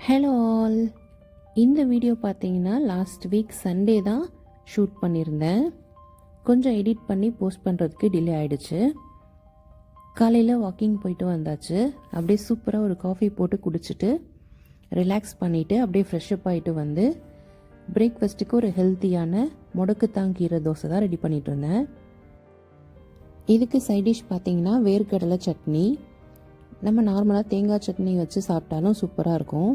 Hello all. இந்த video பார்த்தீங்கன்னா last week Sunday தான் ஷூட் பண்ணியிருந்தேன். கொஞ்சம் எடிட் பண்ணி போஸ்ட் பண்ணுறதுக்கு டிலே ஆகிடுச்சு. காலையில் வாக்கிங் போயிட்டு வந்தாச்சு. அப்படியே சூப்பராக ஒரு காஃபி போட்டு குடிச்சிட்டு ரிலாக்ஸ் பண்ணிவிட்டு அப்படியே ஃப்ரெஷ்அப் ஆகிட்டு வந்து பிரேக்ஃபாஸ்ட்டுக்கு ஒரு ஹெல்த்தியான முடக்குத்தாங்கீரை தோசை தான் ரெடி பண்ணிகிட்டு இருந்தேன். இதுக்கு சைட் டிஷ் பார்த்தீங்கன்னா வேர்க்கடலை சட்னி. நம்ம நார்மலாக தேங்காய் சட்னி வச்சு சாப்பிட்டாலும் சூப்பராக இருக்கும்.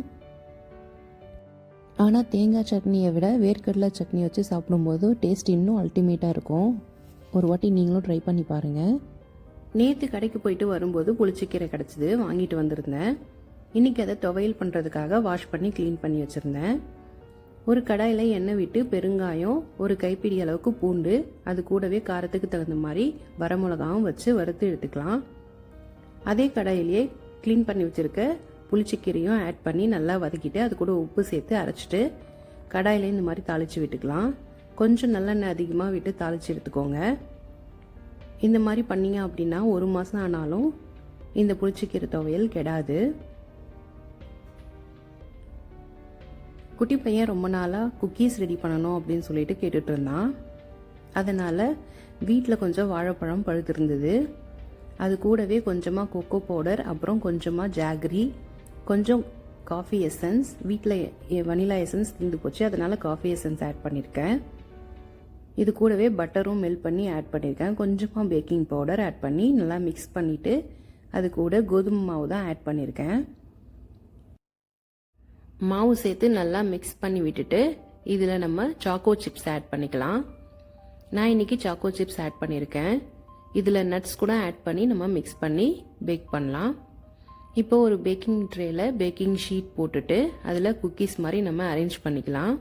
ஆனால் தேங்காய் சட்னியை விட வேர்க்கடலை சட்னி வச்சு சாப்பிடும்போது டேஸ்ட் இன்னும் அல்டிமேட்டாக இருக்கும். ஒரு வாட்டி நீங்களும் ட்ரை பண்ணி பாருங்கள். நேற்று கடைக்கு போயிட்டு வரும்போது புளிச்சக்கீரை கிடச்சிது, வாங்கிட்டு வந்திருந்தேன். இன்றைக்கி அதை துவையல் பண்ணுறதுக்காக வாஷ் பண்ணி க்ளீன் பண்ணி வச்சுருந்தேன். ஒரு கடாயில் எண்ணெய் விட்டு பெருங்காயம், ஒரு கைப்பிடி அளவுக்கு பூண்டு, அது கூடவே காரத்துக்கு தகுந்த மாதிரி வரமிளகாவும் வச்சு வறுத்து எடுத்துக்கலாம். அதே கடாயிலேயே க்ளீன் பண்ணி வச்சுருக்க புளிச்சக்கீரையும் ஆட் பண்ணி நல்லா வதக்கிட்டு அது கூட உப்பு சேர்த்து அரைச்சிட்டு கடாயிலே இந்த மாதிரி தாளித்து விட்டுக்கலாம். கொஞ்சம் நல்லெண்ணெய் அதிகமாக விட்டு தாளித்து எடுத்துக்கோங்க. இந்த மாதிரி பண்ணிங்க அப்படின்னா 1 மாதம் ஆனாலும் இந்த புளிச்சக்கீரை துவையல் கெடாது. குட்டி பையன் ரொம்ப நாளாக குக்கீஸ் ரெடி பண்ணணும் அப்படின்னு சொல்லிட்டு கேட்டுட்டு இருந்தான். அதனால் வீட்டில் கொஞ்சம் வாழைப்பழம் பழுத்திருந்தது. அது கூடவே கொஞ்சமாக கொக்கோ பவுடர், அப்புறம் கொஞ்சமாக ஜாகரி, கொஞ்சம் காஃபி எசன்ஸ், வீட்டில் வனிலா எசன்ஸ் தீர்ந்து போச்சு, அதனால் காஃபி எசன்ஸ் ஆட் பண்ணியிருக்கேன். இது கூடவே பட்டரும் மெல்ட் பண்ணி ஆட் பண்ணியிருக்கேன். கொஞ்சமாக பேக்கிங் பவுடர் ஆட் பண்ணி நல்லா மிக்ஸ் பண்ணிவிட்டு அது கூட கோதுமை மாவு தான் ஆட் பண்ணியிருக்கேன். மாவு சேர்த்து நல்லா மிக்ஸ் பண்ணி விட்டுட்டு இதில் நம்ம சாக்கோ சிப்ஸ் ஆட் பண்ணிக்கலாம். நான் இன்றைக்கி சாக்கோ சிப்ஸ் ஆட் பண்ணியிருக்கேன். இதில் நட்ஸ் கூட ஆட் பண்ணி நம்ம மிக்ஸ் பண்ணி பேக் பண்ணலாம். இப்போ ஒரு பேக்கிங் ட்ரேயில் பேக்கிங் ஷீட் போட்டுட்டு அதில் குக்கீஸ் மாதிரி நம்ம அரேஞ்ச் பண்ணிக்கலாம்.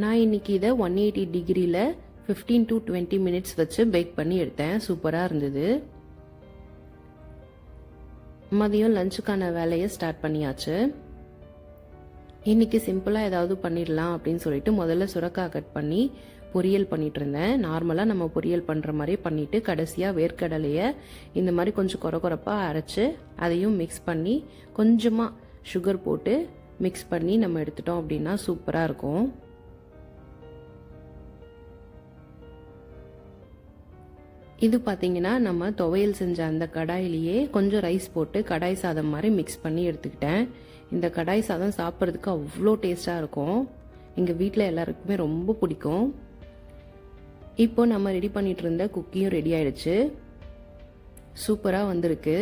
நான் இன்றைக்கி இதை 180 டிகிரியில் 15 to 20 மினிட்ஸ் வச்சு பேக் பண்ணி எடுத்தேன். சூப்பராக இருந்தது. மதியம் லஞ்சுக்கான வேலையை ஸ்டார்ட் பண்ணியாச்சு. இன்றைக்கி சிம்பிளாக ஏதாவது பண்ணிடலாம் அப்படின்னு சொல்லிட்டு முதல்ல சுரக்காய் கட் பண்ணி பொரியல் பண்ணிட்டு இருந்தேன். நார்மலாக நம்ம பொரியல் பண்ணுற மாதிரி பண்ணிவிட்டு கடைசியாக வேர்க்கடலையை இந்த மாதிரி கொஞ்சம் கொரப்பாக அரைச்சி அதையும் மிக்ஸ் பண்ணி கொஞ்சமாக சுகர் போட்டு மிக்ஸ் பண்ணி நம்ம எடுத்துட்டோம் அப்படின்னா சூப்பராக இருக்கும். இது பார்த்திங்கன்னா நம்ம துவையல் செஞ்ச அந்த கடாயிலேயே கொஞ்சம் ரைஸ் போட்டு கடாய் சாதம் மாதிரி மிக்ஸ் பண்ணி எடுத்துக்கிட்டேன். இந்த கடாய் சாதம் சாப்பிட்றதுக்கு அவ்வளோ டேஸ்ட்டாக இருக்கும். எங்கள் வீட்டில் எல்லாருக்குமே ரொம்ப பிடிக்கும். இப்போ நம்ம ரெடி பண்ணிட்டு இருந்த குக்கியும் ரெடி ஆயிடுச்சு. சூப்பராக வந்திருக்கு.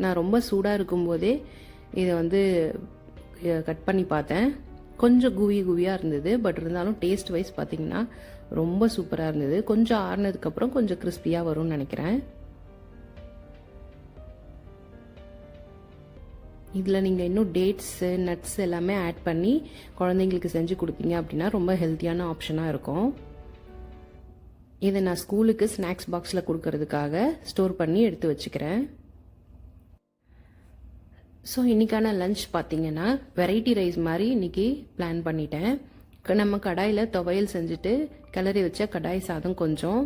நான் ரொம்ப சூடாக இருக்கும்போதே இதை கட் பண்ணி பார்த்தேன். கொஞ்சம் குவியாக இருந்தது. பட் இருந்தாலும் டேஸ்ட் வைஸ் பார்த்திங்கன்னா ரொம்ப சூப்பராக இருந்தது. கொஞ்சம் ஆறுனதுக்கப்புறம் கொஞ்சம் கிறிஸ்பியாக வரும்னு நினைக்கிறேன். இதில் நீங்கள் இன்னும் டேட்ஸு, நட்ஸ் எல்லாமே ஆட் பண்ணி குழந்தைங்களுக்கு செஞ்சு கொடுத்தீங்க அப்படின்னா ரொம்ப ஹெல்த்தியான ஆப்ஷனாக இருக்கும். இதை நான் ஸ்கூலுக்கு ஸ்நாக்ஸ் பாக்ஸில் கொடுக்கறதுக்காக ஸ்டோர் பண்ணி எடுத்து வச்சுக்கிறேன். ஸோ இன்றைக்கான லஞ்ச் பார்த்திங்கன்னா வெரைட்டி ரைஸ் மாதிரி இன்றைக்கி பிளான் பண்ணிட்டேன். நம்ம கடாயில் துவையல் செஞ்சுட்டு கிளறி வச்ச கடாய் சாதம் கொஞ்சம்,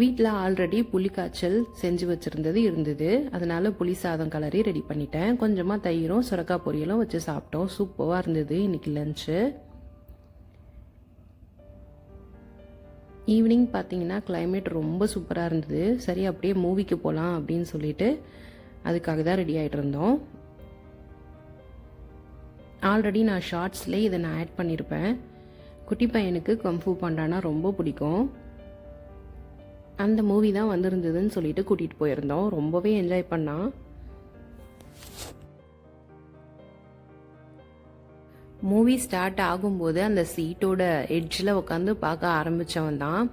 வீட்டில் ஆல்ரெடி புளி காய்ச்சல் செஞ்சு இருந்தது. அதனால் புளி சாதம் கிளறி ரெடி பண்ணிட்டேன். கொஞ்சமாக தயிரும் சுரக்காய் பொரியலும் வச்சு சாப்பிட்டோம். சூப்பராக இருந்தது இன்றைக்கி லஞ்சு. ஈவினிங் பார்த்தீங்கன்னா கிளைமேட் ரொம்ப சூப்பராக இருந்தது. சரி அப்படியே மூவிக்கு போகலாம் அப்படின்னு சொல்லிட்டு அதுக்காக தான் ரெடி ஆகிட்டு இருந்தோம். ஆல்ரெடி நான் ஷார்ட்ஸ்லேயே இதை நான் ஆட் பண்ணியிருப்பேன். குட்டி பையனுக்கு கம்ஃபூ பாண்டானா ரொம்ப பிடிக்கும். அந்த மூவி தான் வந்திருந்ததுன்னு சொல்லிட்டு கூட்டிகிட்டு போயிருந்தோம். ரொம்பவே என்ஜாய் பண்ணான். மூவி ஸ்டார்ட் ஆகும்போது அந்த சீட்டோட எட்ஜில் உட்காந்து பார்க்க ஆரம்பித்தவன் தான்.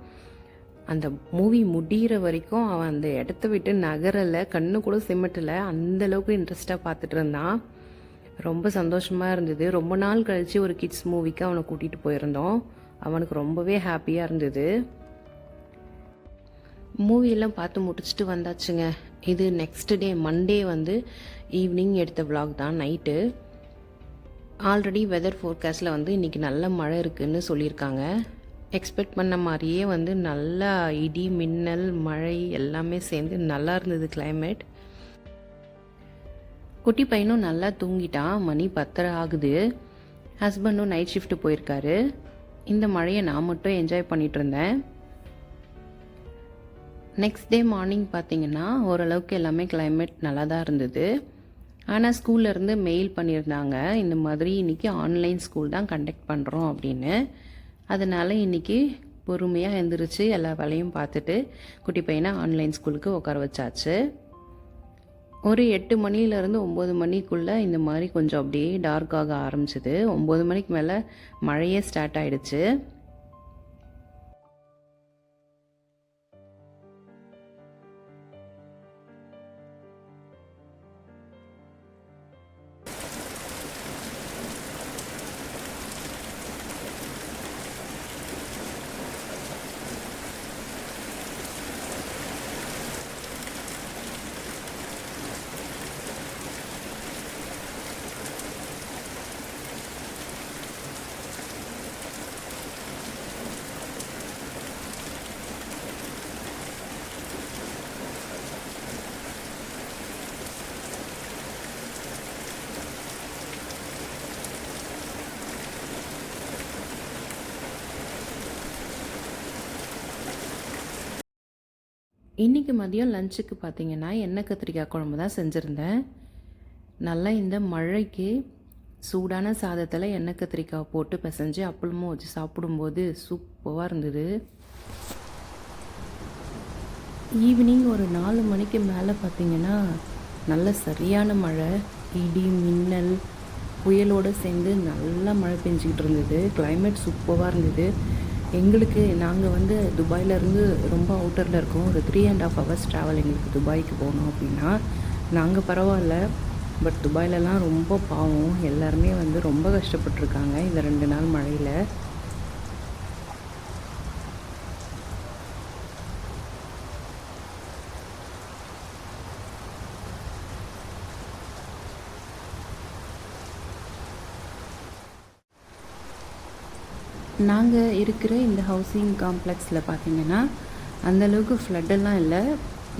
அந்த மூவி முடிகிற வரைக்கும் அவன் அந்த இடத்த விட்டு நகரலை, கண்ணு கூட சிமிட்டலை. அந்தளவுக்கு இன்ட்ரெஸ்டாக பார்த்துட்டு இருந்தான். ரொம்ப சந்தோஷமாக இருந்தது. ரொம்ப நாள் கழித்து ஒரு கிட்ஸ் மூவிக்கு அவனை கூட்டிகிட்டு போயிருந்தோம். அவனுக்கு ரொம்பவே ஹாப்பியாக இருந்தது. மூவியெல்லாம் பார்த்து முடிச்சுட்டு வந்தாச்சுங்க. இது நெக்ஸ்ட் டே மண்டே ஈவினிங் எடுத்த விலாக் தான். நைட்டு ஆல்ரெடி வெதர் ஃபோர்காஸ்டில் இன்றைக்கி நல்ல மழை இருக்குதுன்னு சொல்லியிருக்காங்க. எக்ஸ்பெக்ட் பண்ண மாதிரியே நல்லா இடி, மின்னல், மழை எல்லாமே சேர்ந்து நல்லா இருந்தது கிளைமேட். குட்டி பையனும் நல்லா தூங்கிட்டான். மணி 10:30 ஆகுது. ஹஸ்பண்டும் நைட் ஷிஃப்ட் போயிருக்காரு. இந்த மழையை நான் மட்டும் என்ஜாய் பண்ணிட்டு இருந்தேன். நெக்ஸ்ட் டே மார்னிங் பார்த்திங்கன்னா ஓரளவுக்கு எல்லாமே கிளைமேட் நல்லா தான் இருந்தது. ஆனால் ஸ்கூல்லேருந்து மெயில் பண்ணியிருந்தாங்க, இந்த மாதிரி இன்றைக்கி ஆன்லைன் ஸ்கூல் தான் கண்டக்ட் பண்ணுறோம் அப்படின்னு. அதனால் இன்றைக்கி பொறுமையாக எழுந்திரிச்சு எல்லா வேலையும் பார்த்துட்டு குட்டி பையனை ஆன்லைன் ஸ்கூலுக்கு உட்கார வச்சாச்சு. ஒரு 8 மணிலேருந்து 9 மணிக்குள்ளே இந்த மாதிரி கொஞ்சம் அப்படியே டார்க் ஆக ஆரம்பிச்சிது. 9 மணிக்கு மேலே மழையே ஸ்டார்ட் ஆகிடுச்சு. இன்றைக்கி மதியம் லஞ்சுக்கு பார்த்திங்கன்னா எண்ணெய் கத்திரிக்காய் குழம்பு தான் செஞ்சுருந்தேன். நல்லா இந்த மழைக்கு சூடான சாதத்தில் எண்ணெய் கத்திரிக்காய் போட்டு பிசைஞ்சு அப்பளமும் வச்சு சாப்பிடும்போது சூப்பராக இருந்தது. ஈவினிங் ஒரு 4 மணிக்கு மேலே பார்த்திங்கன்னா நல்ல சரியான மழை, இடி மின்னல் புயலோடு சேர்ந்து நல்லா மழை பெஞ்சிக்கிட்டு இருந்தது. கிளைமேட் சூப்பராக இருந்தது. எங்களுக்கு நாங்கள் துபாயிலேருந்து ரொம்ப அவுட்டரில் இருக்கோம். ஒரு 3.5 hours ட்ராவல் எங்களுக்கு துபாய்க்கு போகணும் அப்படின்னா. நாங்கள் பரவாயில்ல, பட் துபாயிலலாம் ரொம்ப பாவம், எல்லாருமே ரொம்ப கஷ்டப்பட்டுருக்காங்க இந்த 2 நாள் மழையில். நாங்கள் இருக்கிற இந்த ஹவுசிங் காம்ப்ளெக்ஸில் பார்த்திங்கன்னா அந்தளவுக்கு ஃப்ளட்டெல்லாம் இல்லை,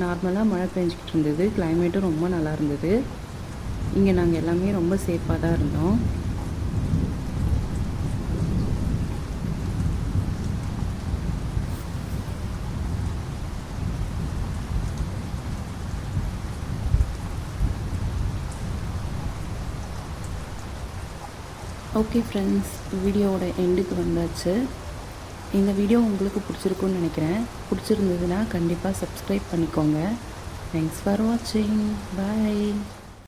நார்மலாக மழை பெஞ்சிக்கிட்டு இருந்தது. கிளைமேட்டும் ரொம்ப நல்லா இருந்தது. இங்கே நாங்கள் எல்லாமே ரொம்ப சேஃபாக தான் இருந்தோம். ஓகே ஃப்ரெண்ட்ஸ், வீடியோவோட எண்டுக்கு வந்தாச்சு. இந்த வீடியோ உங்களுக்கு பிடிச்சிருக்குன்னு நினைக்கிறேன். பிடிச்சிருந்ததுன்னா கண்டிப்பாக சப்ஸ்கிரைப் பண்ணிக்கோங்க. தேங்க்ஸ் ஃபார் வாட்சிங். பாய்.